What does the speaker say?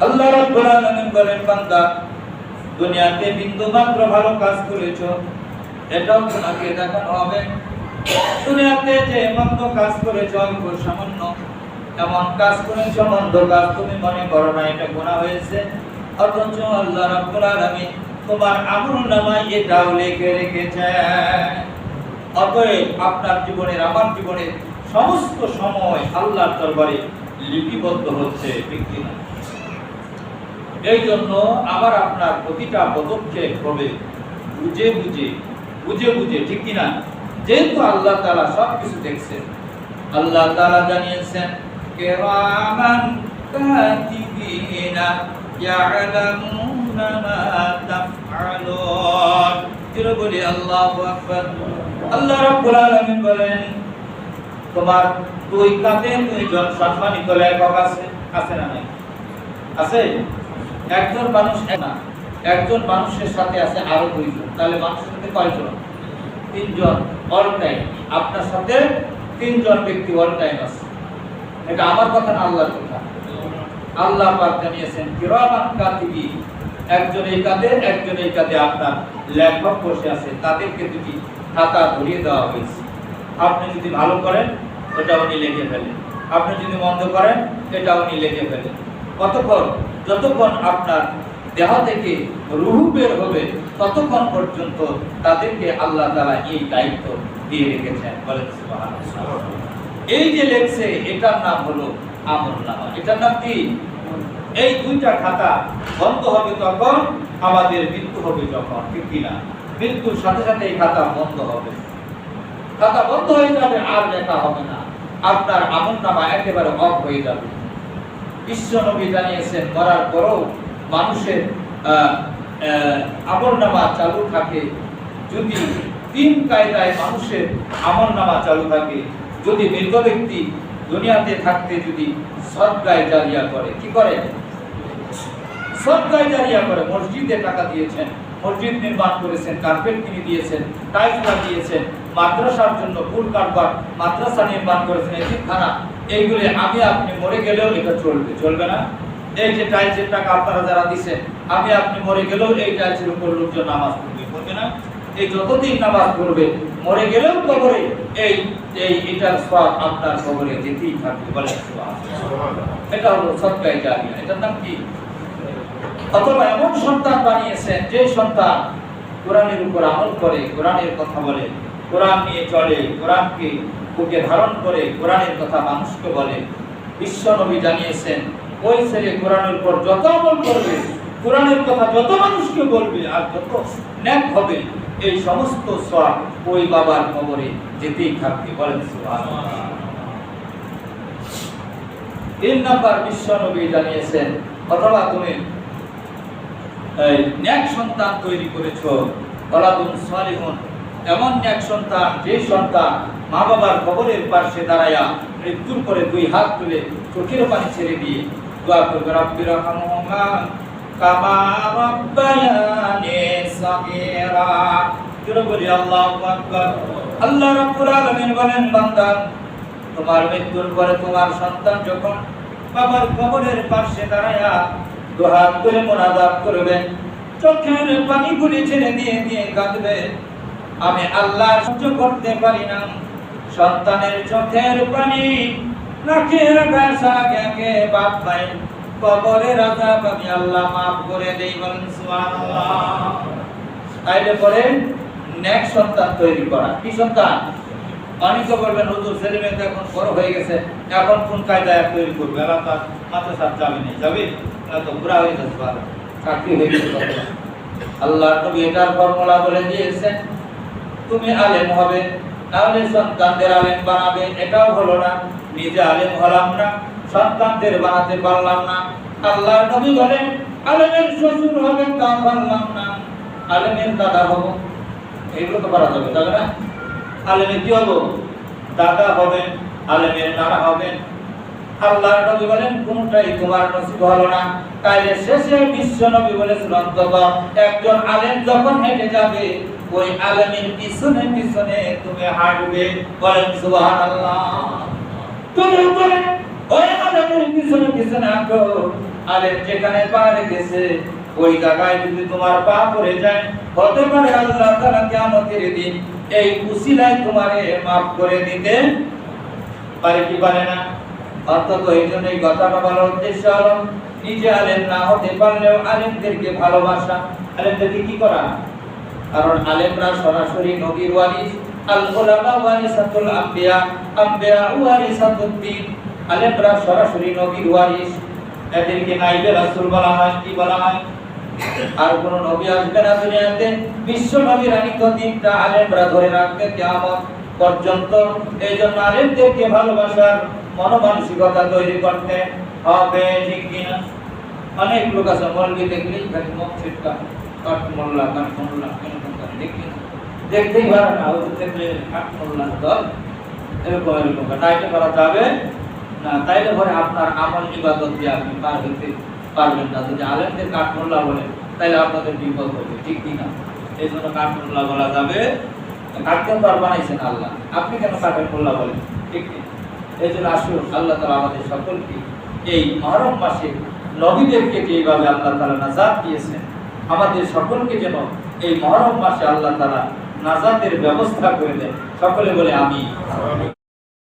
আল্লাহ রাব্বুল আলামিন বলেন, বান্দা দুনিয়াতে বিন্দু মাত্র ভালো কাজ করেছো এটাও তোমাকে দেখানো হবে। দুনিয়াতে যে মন্দ কাজ করেছো অল্প সামান্য এমন কাজ করেছো, মন্দ কাজ তুমি মনে করো না এটা গুনাহ হয়েছে, অথচ আল্লাহ রাব্বুল আলামিন তোমার আমলনামায় এটাও লিখে রেখেছেন। অতএব আপনার জীবনের আমার জীবনের সমস্ত সময় আল্লাহর দরবারে লিপিবদ্ধ হচ্ছে, ঠিক কি না? এই জন্য আবার আপনার প্রতিটা পদক্ষেপ হবে বুঝে বুঝে, ঠিক কি না? যেহেতু আল্লাহ তাআলা সবকিছু দেখছেন, আল্লাহ তাআলা জানিয়েছেন কিরামান কাতিবিনা ইয়ালামুনা মা তাফআলুন। যেটা বলি আল্লাহু আকবার। আল্লাহ রাব্বুল আলামিন বলেন, তোমার দুই কাঁধে দুইজন সম্মানিত লেখক আছে না নাই? আছে? একজন মানুষ না, একজন মানুষের সাথে আছে আরো দুইজন, তাহলে মানুষের সাথে কয়জন? তিনজন। অল টাইম আপনার সাথে তিনজন ব্যক্তি অল টাইম আছে। এটা আমার কথা না, আল্লাহর কথা। আল্লাহ পাক জানিয়েছেন কিরামান কাতিবিন, একজন এই কাঁধে একজন এই কাঁধে আপনার লেখক বসে আছে, তাদেরকে দুটি খাতা ধরিয়ে দেওয়া হয়েছে। আপনি যদি ভালো করেন এটা উনি লিখে ফেলেন, আপনি যদি মন্দ করেন এটা উনি লিখে ফেলেন। কতক্ষণ? যতক্ষণ আপনার দেহ থেকে রূহ বের হবে ততক্ষণ পর্যন্ত তাদেরকে আল্লাহ তাআলা এই দায়িত্ব দিয়ে রেখেছেন। বলেন সুবহানাল্লাহ। এই যে লেখছে এটার নাম হলো আমলনামা। এটার নাম কি? এই দুইটা খাতা বন্ধ হবে তখন আমাদের মৃত্যু হবে যখন, ঠিক কি না? মৃত্যুর সাথে সাথে এই খাতা বন্ধ হবে। খাতা বন্ধ হয়ে যাবে, আর লেখা হবে না। আপনার আমলনামা একেবারে অফ হয়ে যাবে। বিশ্ব নবী জানিয়েছেন মরার পরও মানুষের আমলনামা চালু থাকে। যদি তিন কায়দায় মানুষের আমলনামা চালু থাকে, যদি মৃত ব্যক্তি দুনিয়াতে থাকতে যদি সদকায়ে জারিয়া করে, কি করে? সদকায়ে জারিয়া করে। মসজিদে টাকা দিয়েছেন, মসজিদ নির্মাণ করেছেন, কার্পেট কিনে দিয়েছেন, টাইলস লাগিয়েছেন, মাদ্রাসার জন্য ফুল কাটবার মাদ্রাসা নির্মাণ করেছেন, এতিমখানা, এইগুলি আমি আপনি মরে গেলেও এটা চলবে, চলবে না? এই যে টাইলসের টাকা আপনারা যারা দিচ্ছেন, আমি আপনি মরে গেলেও এই টাইলসের উপর লোকজন নামাজ পড়বে, পড়বে না? এই যতদিন নামাজ পড়বে মরে গেলেও কবরে এটার সওয়াব আপনার কবরে যেতেই থাকবে। বলেন সুবহানাল্লাহ। এটা হলো সদকায়ে জারিয়া। এটার নাম কি? অথবা এমন সন্তান বানিয়েছেন যে সন্তান কোরআনের উপর আমল করে, কোরআনের কথা বলে, কোরআন নিয়ে চলে, কোরআনকে বুকে ধারণ করে, কোরআনের কথা মানুষকে বলে। বিশ্ব নবী জানিয়েছেন ওই ছেলে কোরআনের উপর যত আমল করবে, কোরআনের কথা যত মানুষকে বলবে আর যত নেক হবে, এই সমস্ত সওয়াব ওই বাবার কবরে যেতেই থাকবে। বলেন সুবহানাল্লাহ। 3 নাম্বার বিশ্ব নবী জানিয়েছেন, অথবা তুমি নেক সন্তান তৈরি করেছো, ওয়ালাদুন সালিহুন, এমন নেক সন্তান যে সন্তান মা বাবার কবরের পাশে দাঁড়ায়া মৃত্যুর পরে দুই হাত তুলে চোখের পানি ছেড়ে দিয়ে দোয়া করবে, রাব্বির রহমহুমা কামা রাব্বায়ানি সাগীরা। জোরে বলি আল্লাহু আকবার। আল্লাহ রাব্বুল আলামিন বলেন, বান্দা তোমার মৃত্যুর পরে তোমার সন্তান যখন বাবার কবরের পাশে দাঁড়ায়া দু হাত তুলে মুনাজাত করবে, চোখের পানিগুলি ছেড়ে দিয়ে দিয়ে কাঁদবে, আমি আল্লাহ সহ্য করতে পারি না, সন্তানের চোখের পানি নাকের ঘাসা গেকে বাপ ভাই কবরের আযাব আমি আল্লাহ মাফ করে দেই। বলেন সুবহানাল্লাহ। তাইলে পরে নেক সন্তান তৈরি করা। কি সন্তান? অনেকে বলবেন হুজুর ছেলে মেয়ে এখন বড় হয়ে গেছে, এখন কোন কায়দায় তৈরি করবে? এরা তার মাদ্রাসা যাবে না, যাবে না তো বুড়া হয়ে যাচ্ছে, ভালো চাকরি হয়ে গেছে। আল্লাহ নবী এটার ফর্মুলা বলে দিয়েছেন, তুমি আলেম হবে, তাহলে সন্তানদের আলেম বানাবে। এটাও হলো না, নিজে আলেম হলাম না, সন্তানদের বানাতে পারলাম না। আল্লাহ নবী বলেন আলেমের শ্বশুর হবেন, তা পারলাম না, আলেমের দাদা হব, এগুলো তো পারা যাবে, তাই না? আলেমের কি হবো? দাদা হবেন, আলেমের নানা হবেন। আল্লাহ নবী বলেন কোনটাই তোমার নসিব হলো না। তাইলে শেষে বিশ্ব নবী বলেছেন, অন্তত একজন আলেম যখন হেঁটে যাবে ওই আলেমের পিছনে পিছনে তুমি হাঁটবে। বলেন সুবহানাল্লাহ। তুমি উপরে ওই পিছনে পিছনে হাঁটো। আলেম যেখানে পা রেখেছে ওই জায়গায় যদি তোমার পা পড়ে যায়, হতে পারে আল্লাহ তাআলা কিয়ামতের দিন এই উসিলায় তোমারে মাফ করে দিতে পারে কি পারে না। অর্থাৎ এই জন্য এই কথাটা বলার উদ্দেশ্য হলো নিজে আলেম না হতে পারলেও আলেমদেরকে ভালোবাসা। আলেমদেরকে কি করা? কারণ আলেমরা সরাসরি নবীর ওয়ারিস। আল উলামা ওয়ারিসাতুল আম্বিয়া, আম্বিয়া ওয়ারিসাতুদ দ্বীন। আলেমরা সরাসরি নবীর ওয়ারিস। এদেরকে নাইবে রাসূল বলা হয়। কি বলা হয়? আর কোন নবী আসবে না দুনিয়াতে, বিশ্ব নবীর আনিত দিনটা আলেমরা ধরে রাখবে কিয়ামত পর্যন্ত। এই জন্য আলেমদেরকে ভালোবাসার মনোমানসিকতা তৈরি করতে হবে, ঠিক কিনা? অনেক লোক আছে মৌলবি দেখলেই খালি মুখ ছিটকা, কাট মোল্লা কাট মোল্লা, কেন ঠিক কিনা? দেখতেই ভালো না, ওই দেখলে কাট মোল্লা দল এরকম এরকম টাইটে করা যাবে না। তাইলে পরে আপনার আমল ইবাদত দিয়ে আপনি পার হইতে পারবেন না। যদি আলেমদের কাট মোল্লা বলে তাহলে আপনাদের বিপদ হবে, ঠিক কিনা? এই জন্য কাট মোল্লা বলা যাবে। কাটকেন তো আর বানাইছেন আল্লাহ, আপনি কেন কাটের মোল্লা বলেন, ঠিক কিনা? এই জন্য আসুন আল্লাহ তাআলা আমাদের সকলকে এই মুহররম মাসে নবীদেরকে যেভাবে আল্লাহ তাআলা নাজাত দিয়েছেন, আমাদের সকলকে যেন এই মুহররম মাসে আল্লাহ তাআলা নাজাতের ব্যবস্থা করে দেন। সকলে বলে আমিন।